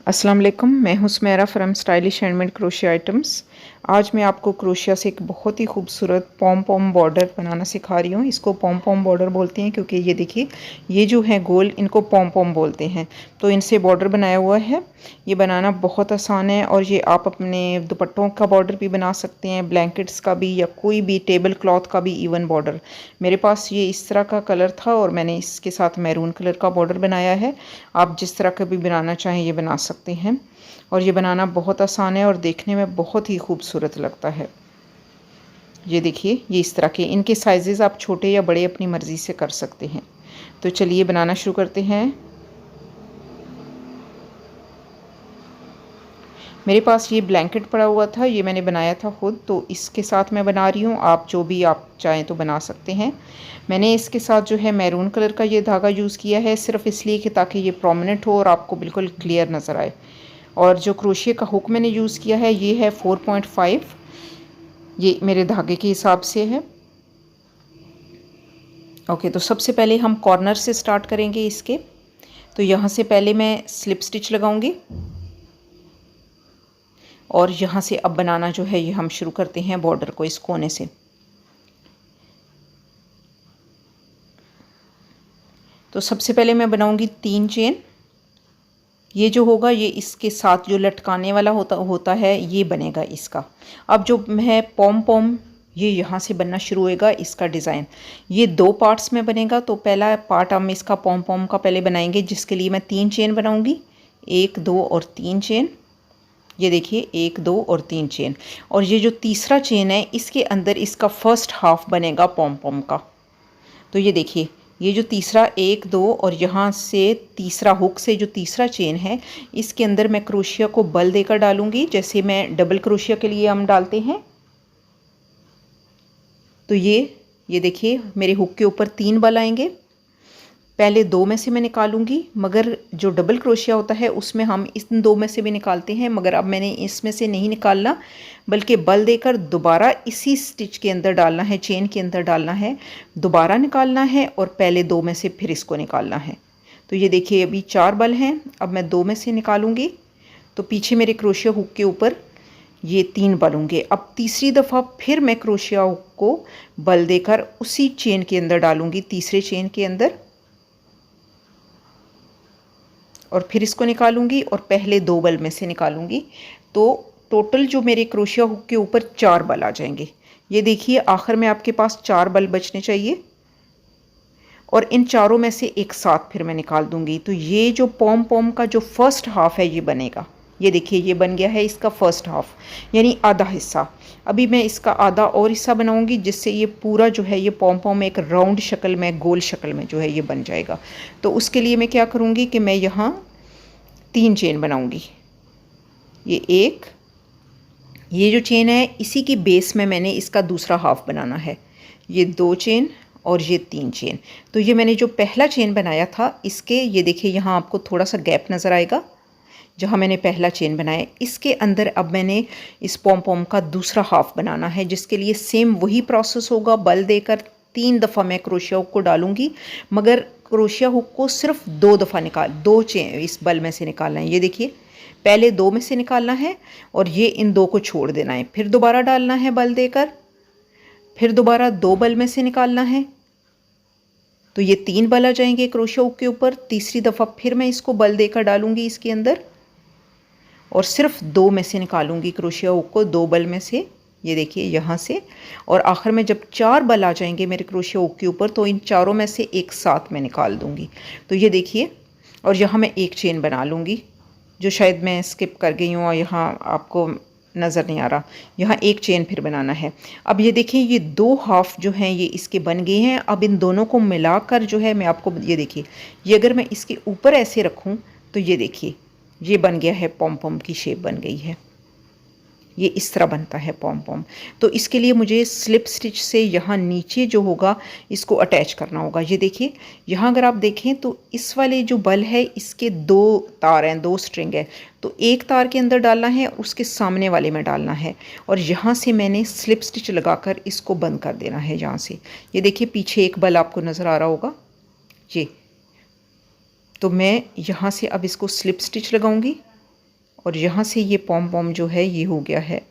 अस्सलाम वालेकुम, मैं हूं Sumera from stylish handmade crochet items. आज मैं आपको क्रोशिया से एक बहुत ही खूबसूरत पॉम पॉम बॉर्डर बनाना सिखा रही हूँ। इसको पॉम पॉम बॉर्डर बोलते हैं क्योंकि ये देखिए, ये जो है गोल, इनको पॉम पॉम बोलते हैं। तो इनसे बॉर्डर बनाया हुआ है। ये बनाना बहुत आसान है और ये आप अपने दुपट्टों का बॉर्डर भी बना सकते हैं, ब्लैंकेट्स का भी, या कोई भी टेबल क्लॉथ का भी इवन बॉर्डर। मेरे पास ये इस तरह का कलर था और मैंने इसके साथ मैरून कलर का बॉर्डर बनाया है। आप जिस तरह का भी बनाना चाहें ये बना सकते हैं और ये बनाना बहुत आसान है और देखने में बहुत ही खूबसूरत लगता है। ये देखिए, ये इस तरह के, इनके साइजेस आप छोटे या बड़े अपनी मर्ज़ी से कर सकते हैं। तो चलिए बनाना शुरू करते हैं। मेरे पास ये ब्लैंकेट पड़ा हुआ था, ये मैंने बनाया था खुद, तो इसके साथ मैं बना रही हूँ। आप जो भी आप चाहें तो बना सकते हैं। मैंने इसके साथ जो है मैरून कलर का ये धागा यूज़ किया है, सिर्फ इसलिए कि ताकि ये प्रोमिनेंट हो और आपको बिल्कुल क्लियर नज़र आए। और जो क्रोशिया का हुक मैंने यूज़ किया है ये है 4.5, ये मेरे धागे के हिसाब से है। ओके, तो सबसे पहले हम कॉर्नर से स्टार्ट करेंगे इसके। तो यहाँ से पहले मैं स्लिप स्टिच लगाऊंगी और यहाँ से अब बनाना जो है ये हम शुरू करते हैं बॉर्डर को इस कोने से। तो सबसे पहले मैं बनाऊंगी 3 चेन। ये जो होगा ये इसके साथ जो लटकाने वाला होता है ये बनेगा इसका। अब जो है पॉम पॉम, ये यहाँ से बनना शुरू होएगा इसका डिज़ाइन। ये 2 पार्ट्स में बनेगा। तो पहला पार्ट हम इसका पॉम पॉम का पहले बनाएंगे, जिसके लिए मैं 3 चेन बनाऊंगी, 1 2 और 3 चेन। ये देखिए 1 2 और 3 चेन। और ये जो तीसरा चेन है इसके अंदर इसका फर्स्ट हाफ बनेगा पॉम पॉम का। तो ये देखिए, ये जो तीसरा 1 2 और यहाँ से तीसरा हुक से जो तीसरा चेन है, इसके अंदर मैं क्रोशिया को बल देकर डालूंगी, जैसे मैं डबल क्रोशिया के लिए हम डालते हैं। तो ये देखिए, मेरे हुक के ऊपर 3 बल आएंगे। पहले 2 में से मैं निकालूंगी, मगर जो डबल क्रोशिया होता है उसमें हम इन 2 में से भी निकालते हैं, मगर अब मैंने इसमें से नहीं निकालना, बल्कि बल देकर दोबारा इसी स्टिच के अंदर डालना है, चेन के अंदर डालना है, दोबारा निकालना है और पहले 2 में से फिर इसको निकालना है। तो ये देखिए, अभी 4 बल हैं, अब मैं 2 में से निकालूंगी। तो पीछे मेरे क्रोशिया हुक के ऊपर ये 3 बल होंगे। अब तीसरी दफ़ा फिर मैं क्रोशिया हुक को बल देकर उसी चेन के अंदर डालूंगी, तीसरे चेन के अंदर, और फिर इसको निकालूंगी और पहले 2 बल में से निकालूंगी। तो टोटल जो मेरे क्रोशिया हुक के ऊपर 4 बल आ जाएंगे। ये देखिए, आखिर में आपके पास 4 बल बचने चाहिए और इन चारों में से एक साथ फिर मैं निकाल दूंगी। तो ये जो पॉम पॉम का जो फर्स्ट हाफ है ये बनेगा। ये देखिए, ये बन गया है इसका फर्स्ट हाफ, यानी आधा हिस्सा। अभी मैं इसका आधा और हिस्सा बनाऊंगी, जिससे ये पूरा जो है ये पॉम पॉम एक राउंड शक्ल में, गोल शक्ल में जो है ये बन जाएगा। तो उसके लिए मैं क्या करूँगी कि मैं यहाँ 3 चेन बनाऊँगी। ये एक, ये जो चेन है इसी की बेस में मैंने इसका दूसरा हाफ बनाना है। ये 2 चेन और ये 3 चेन। तो ये मैंने जो पहला चेन बनाया था इसके, ये देखिए यहाँ आपको थोड़ा सा गैप नज़र आएगा जहाँ मैंने पहला चेन बनाया। इसके अंदर अब मैंने इस पॉम पॉम का दूसरा हाफ बनाना है, जिसके लिए सेम वही प्रोसेस होगा। बल देकर 3 दफ़ा मैं क्रोशिया हुक को डालूंगी, मगर क्रोशिया हुक को सिर्फ 2 दफ़ा 2 चेन इस बल में से निकालना है। ये देखिए, पहले 2 में से निकालना है और ये इन 2 को छोड़ देना है, फिर दोबारा डालना है बल देकर, फिर दोबारा 2 बल में से निकालना है। तो ये 3 बल आ जाएंगे क्रोशिया हुक के ऊपर। तीसरी दफ़ा फिर मैं इसको बल देकर डालूंगी इसके अंदर और सिर्फ 2 में से निकालूंगी क्रोशिया हुक को, 2 बल में से। ये देखिए यहाँ से, और आखिर में जब 4 बल आ जाएंगे मेरे क्रोशिया हुक के ऊपर, तो इन चारों में से एक साथ मैं निकाल दूंगी। तो ये देखिए, और यहाँ मैं एक चेन बना लूँगी, जो शायद मैं स्किप कर गई हूँ और यहाँ आपको नज़र नहीं आ रहा। यहाँ एक चेन फिर बनाना है। अब ये देखिए, ये 2 हाफ जो हैं ये इसके बन गए हैं। अब इन दोनों को मिलाकर जो है मैं आपको, ये देखिए, ये अगर मैं इसके ऊपर ऐसे रखूँ तो ये देखिए, ये बन गया है, पॉम पॉम की शेप बन गई है। ये इस तरह बनता है पॉम पॉम। तो इसके लिए मुझे स्लिप स्टिच से यहाँ नीचे जो होगा इसको अटैच करना होगा। ये देखिए, यहाँ अगर आप देखें तो इस वाले जो बल है इसके 2 तार हैं, 2 स्ट्रिंग है। तो एक तार के अंदर डालना है, उसके सामने वाले में डालना है, और यहाँ से मैंने स्लिप स्टिच लगाकर इसको बंद कर देना है यहाँ से। ये देखिए, पीछे एक बल आपको नज़र आ रहा होगा ये। तो मैं यहाँ से अब इसको स्लिप स्टिच लगाऊंगी और यहाँ से ये पॉम पॉम जो है ये हो गया है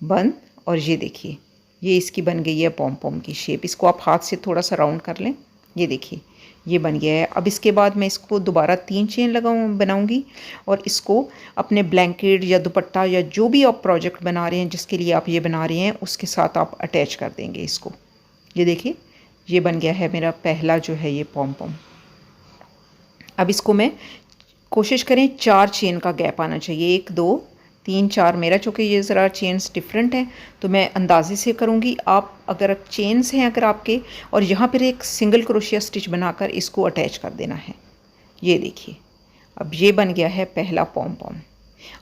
बंद। और ये देखिए ये इसकी बन गई है पॉम पॉम की शेप। इसको आप हाथ से थोड़ा सा राउंड कर लें। ये देखिए ये बन गया है। अब इसके बाद मैं इसको दोबारा 3 चेन बनाऊंगी और इसको अपने ब्लैंकेट या दुपट्टा या जो भी आप प्रोजेक्ट बना रहे हैं, जिसके लिए आप ये बना रहे हैं, उसके साथ आप अटैच कर देंगे इसको। ये देखिए ये बन गया है मेरा पहला जो है ये पॉम पॉम। अब इसको मैं कोशिश करें 4 चेन का गैप आना चाहिए, 1 2 3 4। मेरा चूँकि ये ज़रा चेन्स डिफरेंट हैं तो मैं अंदाजे से करूँगी। आप अगर चेन्स हैं अगर आपके, और यहाँ पर एक सिंगल क्रोशिया स्टिच बनाकर इसको अटैच कर देना है। ये देखिए अब ये बन गया है पहला पॉम पॉम।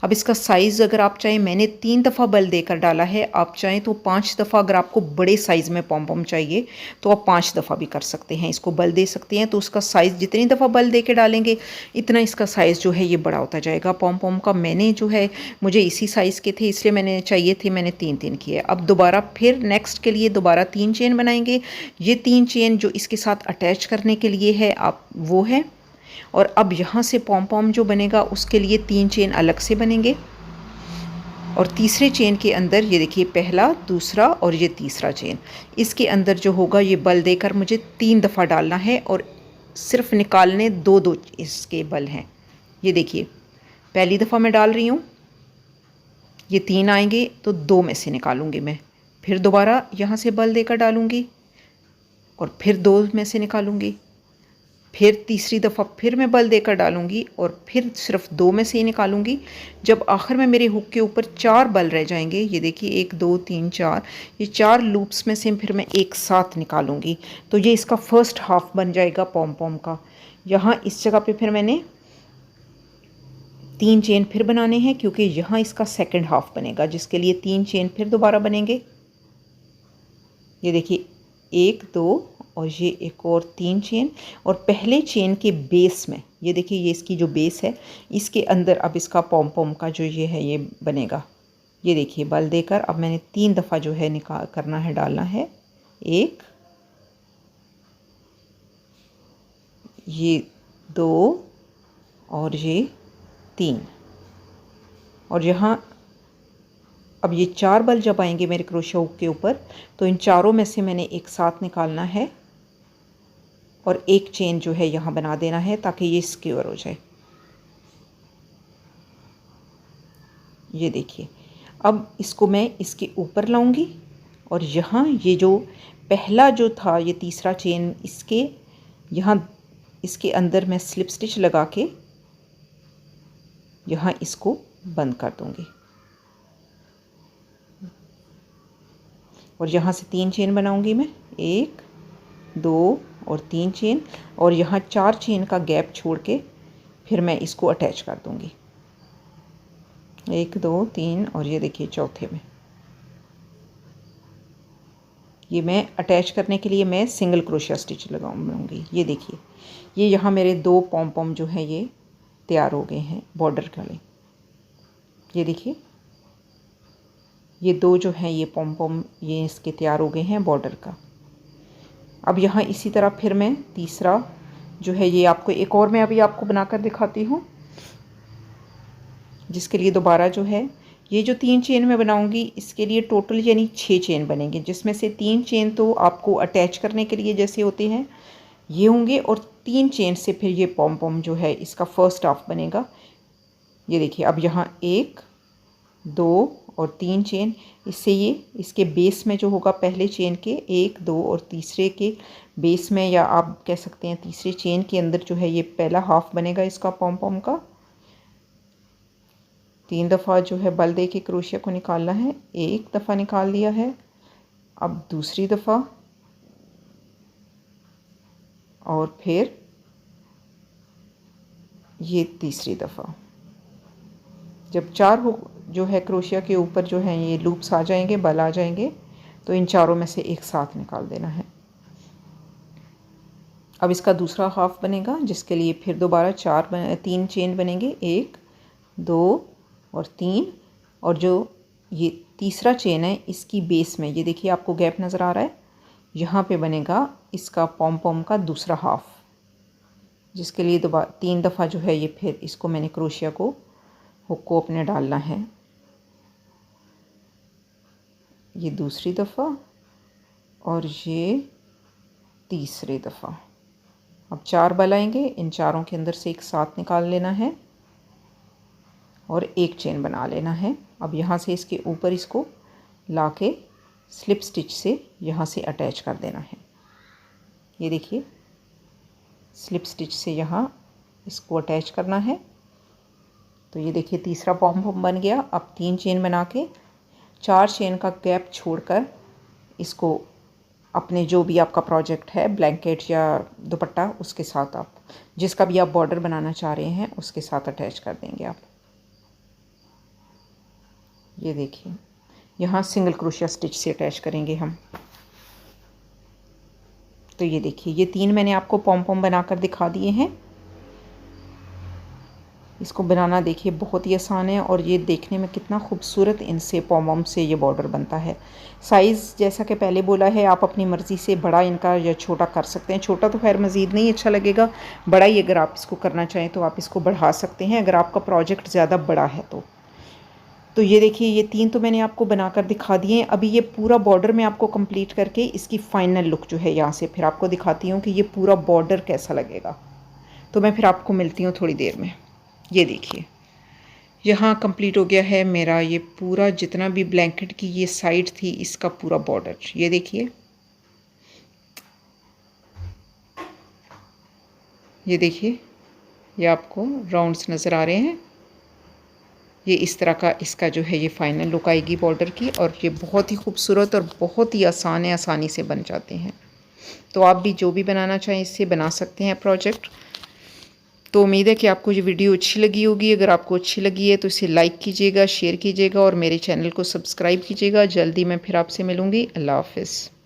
अब इसका साइज़ अगर आप चाहें, मैंने 3 दफ़ा बल देकर डाला है, आप चाहें तो 5 दफ़ा, अगर आपको बड़े साइज़ में पॉम पॉम चाहिए तो आप 5 दफ़ा भी कर सकते हैं, इसको बल दे सकते हैं। तो उसका साइज़ जितनी दफ़ा बल दे के डालेंगे इतना इसका साइज़ जो है ये बड़ा होता जाएगा पॉम पॉम का। मैंने जो है मुझे इसी साइज़ के थे इसलिए मैंने चाहिए थे, मैंने 3 किए। अब दोबारा फिर नेक्स्ट के लिए दोबारा 3 चेन बनाएंगे। ये 3 चेन जो इसके साथ अटैच करने के लिए है आप वो है। और अब यहाँ से पॉम पॉम जो बनेगा उसके लिए 3 चेन अलग से बनेंगे। और तीसरे चेन के अंदर ये देखिए पहला, दूसरा और ये तीसरा चेन, इसके अंदर जो होगा ये बल देकर मुझे 3 दफ़ा डालना है और सिर्फ निकालने 2 इसके बल हैं। ये देखिए पहली दफ़ा मैं डाल रही हूँ, ये 3 आएंगे तो 2 में से निकालूंगी मैं, फिर दोबारा यहाँ से बल देकर डालूंगी और फिर 2 में से निकालूंगी, फिर तीसरी दफ़ा फिर मैं बल देकर डालूंगी और फिर सिर्फ 2 में से ही निकालूंगी। जब आखिर में मेरे हुक के ऊपर 4 बल रह जाएंगे, ये देखिए 1 2 3 4, ये 4 लूप्स में से फिर मैं एक साथ निकालूंगी। तो ये इसका फर्स्ट हाफ बन जाएगा पॉम पॉम का। यहाँ इस जगह पे फिर मैंने 3 चेन फिर बनाने हैं क्योंकि यहाँ इसका सेकंड हाफ बनेगा, जिसके लिए 3 चेन फिर दोबारा बनेंगे। ये देखिए 1 2 और ये एक और 3 चेन, और पहले चेन के बेस में ये देखिए ये इसकी जो बेस है इसके अंदर अब इसका पॉम पॉम का जो ये है ये बनेगा। ये देखिए बल देकर अब मैंने 3 दफ़ा जो है निकाल करना है, डालना है। 1 ये 2 और ये 3। और यहाँ अब ये 4 बल जब आएंगे मेरे क्रोशिया हुक के ऊपर तो इन चारों में से मैंने एक साथ निकालना है और एक चेन जो है यहाँ बना देना है ताकि ये सिक्योर हो जाए। ये देखिए अब इसको मैं इसके ऊपर लाऊंगी और यहाँ ये जो पहला जो था ये तीसरा चेन इसके यहाँ इसके अंदर मैं स्लिप स्टिच लगा के यहाँ इसको बंद कर दूंगी और यहाँ से 3 चेन बनाऊंगी मैं, 1 2 और 3 चेन, और यहाँ 4 चेन का गैप छोड़ के फिर मैं इसको अटैच कर दूंगी। 1 2 3 और ये देखिए चौथे में ये मैं अटैच करने के लिए मैं सिंगल क्रोशिया स्टिच लगाऊंगी। ये देखिए ये यहाँ मेरे 2 पॉम पॉम जो हैं ये तैयार हो गए हैं बॉर्डर वाले। ये देखिए ये 2 जो हैं ये पॉम पॉम ये इसके तैयार हो गए हैं बॉर्डर का। अब यहाँ इसी तरह फिर मैं तीसरा जो है ये आपको एक और मैं अभी आपको बनाकर दिखाती हूँ, जिसके लिए दोबारा जो है ये जो 3 चेन मैं बनाऊंगी इसके लिए टोटल यानी 6 चेन बनेंगे, जिसमें से 3 चेन तो आपको अटैच करने के लिए जैसे होते हैं ये होंगे और 3 चेन से फिर ये पॉम पॉम जो है इसका फर्स्ट हाफ बनेगा। ये देखिए अब यहाँ 1 2 और 3 चेन, इससे ये इसके बेस में जो होगा पहले चेन के 1 2 और तीसरे के बेस में, या आप कह सकते हैं तीसरे चेन के अंदर जो है ये पहला हाफ बनेगा इसका पॉम पॉम का। 3 दफ़ा जो है बल दे के क्रोशिया को निकालना है, 1 दफ़ा निकाल लिया है, अब दूसरी दफ़ा और फिर ये तीसरी दफ़ा। जब 4 जो है क्रोशिया के ऊपर जो है ये लूप्स आ जाएंगे, बल आ जाएंगे, तो इन चारों में से एक साथ निकाल देना है। अब इसका दूसरा हाफ बनेगा जिसके लिए फिर दोबारा 3 चेन बनेंगे, 1 2 और 3, और जो ये तीसरा चेन है इसकी बेस में ये देखिए आपको गैप नज़र आ रहा है, यहाँ पे बनेगा इसका पॉम पॉम का दूसरा हाफ, जिसके लिए दोबारा 3 दफ़ा जो है ये फिर इसको मैंने क्रोशिया को हुक को अपने डालना है, ये दूसरी दफ़ा और ये तीसरी दफ़ा। अब 4 बल आएंगे, इन चारों के अंदर से एक साथ निकाल लेना है और एक चेन बना लेना है। अब यहाँ से इसके ऊपर इसको लाके स्लिप स्टिच से यहाँ से अटैच कर देना है। ये देखिए, स्लिप स्टिच से यहाँ इसको अटैच करना है। तो ये देखिए तीसरा पॉम पॉम बन गया। अब 3 चेन बना के 4 चेन का गैप छोड़कर इसको अपने जो भी आपका प्रोजेक्ट है, ब्लैंकेट या दुपट्टा, उसके साथ आप जिसका भी आप बॉर्डर बनाना चाह रहे हैं उसके साथ अटैच कर देंगे आप। ये देखिए, यहाँ सिंगल क्रोशिया स्टिच से अटैच करेंगे हम। तो ये देखिए, ये 3 मैंने आपको पॉम पॉम बनाकर दिखा दिए हैं। इसको बनाना देखिए बहुत ही आसान है और ये देखने में कितना खूबसूरत इनसे पॉम पॉम से ये बॉर्डर बनता है। साइज़ जैसा कि पहले बोला है, आप अपनी मर्ज़ी से बड़ा इनका या छोटा कर सकते हैं। छोटा तो खैर मज़ीद नहीं अच्छा लगेगा, बड़ा ही अगर आप इसको करना चाहें तो आप इसको बढ़ा सकते हैं, अगर आपका प्रोजेक्ट ज़्यादा बड़ा है तो ये देखिए, ये 3 तो मैंने आपको बनाकर दिखा दिए हैं। अभी ये पूरा बॉर्डर मैं आपको कंप्लीट करके इसकी फ़ाइनल लुक जो है यहाँ से फिर आपको दिखाती हूँ कि ये पूरा बॉर्डर कैसा लगेगा। तो मैं फिर आपको मिलती हूँ थोड़ी देर में। ये देखिए, यहाँ कंप्लीट हो गया है मेरा ये पूरा जितना भी ब्लैंकेट की ये साइड थी इसका पूरा बॉर्डर। ये देखिए, ये देखिए, ये आपको राउंड्स नज़र आ रहे हैं। ये इस तरह का इसका जो है ये फ़ाइनल लुक आएगी बॉर्डर की, और ये बहुत ही खूबसूरत और बहुत ही आसान है, आसानी से बन जाते हैं। तो आप भी जो भी बनाना चाहें इससे बना सकते हैं प्रोजेक्ट। तो उम्मीद है कि आपको ये वीडियो अच्छी लगी होगी। अगर आपको अच्छी लगी है तो इसे लाइक कीजिएगा, शेयर कीजिएगा और मेरे चैनल को सब्सक्राइब कीजिएगा। जल्दी मैं फिर आपसे मिलूँगी। अल्लाह हाफ़िज़।